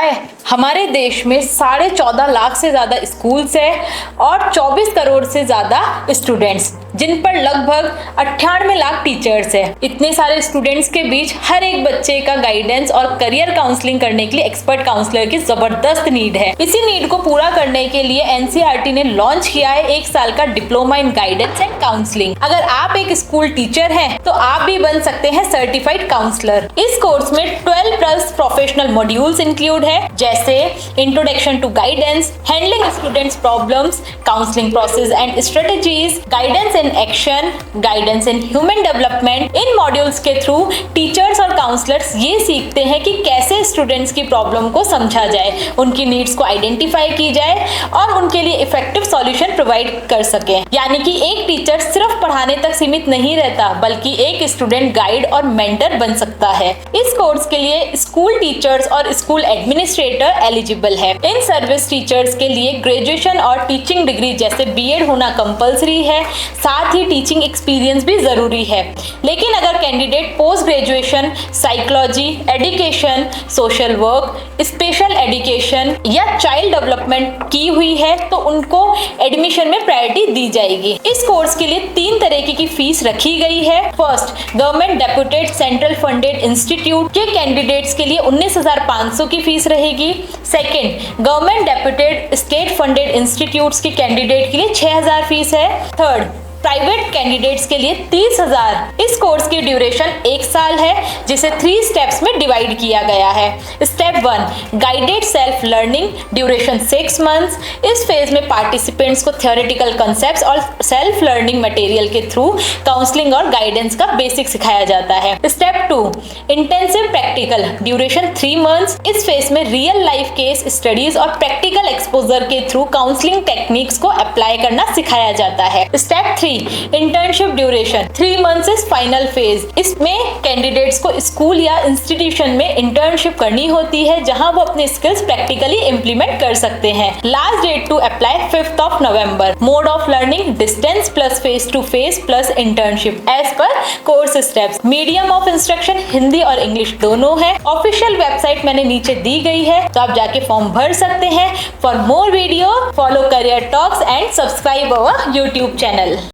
है हमारे देश में 14.5 लाख से ज्यादा स्कूल्स है और 24 करोड़ से ज्यादा स्टूडेंट्स, जिन पर लगभग 98 लाख टीचर्स है। इतने सारे स्टूडेंट्स के बीच हर एक बच्चे का गाइडेंस और करियर काउंसलिंग करने के लिए एक्सपर्ट काउंसलर की जबरदस्त नीड है। इसी नीड को पूरा करने के लिए एनसीईआरटी ने लॉन्च किया है 1 साल का diploma in guidance and counselling. अगर आप एक स्कूल टीचर हैं तो आप भी बन सकते हैं सर्टिफाइड काउंसलर। इस कोर्स में 12+ प्रोफेशनल मॉड्यूल्स इंक्लूड है, जैसे introduction to guidance, handling students problems, counselling process and strategies, guidance in action, guidance in human development. इन मॉड्यूल्स के थ्रू टीचर्स और काउंसलर्स ये सीखते हैं कि कैसे स्टूडेंट्स की प्रॉब्लम को समझा जाए, उनकी नीड्स को आइडेंटिफाई की जाए और उनके लिए इफेक्टिव सॉल्यूशन प्रोवाइड कर सके। यानी कि एक टीचर सिर्फ पढ़ाने तक सीमित नहीं रहता, बल्कि एक स्टूडेंट गाइड और मेंटर बन सकता है। इस कोर्स के लिए स्कूल टीचर्स और स्कूल एडमिनिस्ट्रेटर एलिजिबल है। इन सर्विस टीचर्स के लिए ग्रेजुएशन और टीचिंग डिग्री जैसे बीएड होना कंपलसरी है, साथ ही टीचिंग एक्सपीरियंस भी जरूरी है। लेकिन अगर candidate post graduation psychology, education, social work, special education या चाइल्ड डेवलपमेंट की हुई है तो उनको एडमिशन में प्रायोरिटी दी जाएगी। इस कोर्स के लिए 3 तरीके की फीस रखी गई है। First, government deputed central funded institute के कैंडिडेट्स के लिए 19,500 की फीस रहेगी। Second, government deputed state funded institutes के कैंडिडेट के लिए 6,000 फीस है। थर्ड, प्राइवेट कैंडिडेट्स के लिए 30,000। इस कोर्स की ड्यूरेशन 1 साल है, जिसे 3 स्टेप्स में डिवाइड किया गया है। Step 1, guided self learning, duration 6 months. इस फेज में पार्टिसिपेंट्स को थियोरेटिकल कॉन्सेप्ट्स और सेल्फ लर्निंग मटेरियल के थ्रू काउंसलिंग और गाइडेंस का बेसिक सिखाया जाता है। Step 2, intensive practical, duration 3 months. इस फेज में रियल लाइफ केस स्टडीज और प्रैक्टिकल एक्सपोजर के थ्रू काउंसलिंग टेक्निक्स को अप्लाई करना सिखाया जाता है। Step 3, internship, duration 3 months is final phase. इसमें कैंडिडेट्स को स्कूल या इंस्टीट्यूशन में इंटर्नशिप करनी होती है, जहां वो अपने स्किल्स प्रैक्टिकली इंप्लीमेंट कर सकते हैं। Last date to apply 5 November. Mode of learning, distance plus face to face plus internship as per course steps. Medium of instruction Hindi और इंग्लिश दोनों है। ऑफिशियल वेबसाइट मैंने नीचे दी गई है, तो आप जाके फॉर्म भर सकते हैं। For more video follow career talks and subscribe our YouTube channel.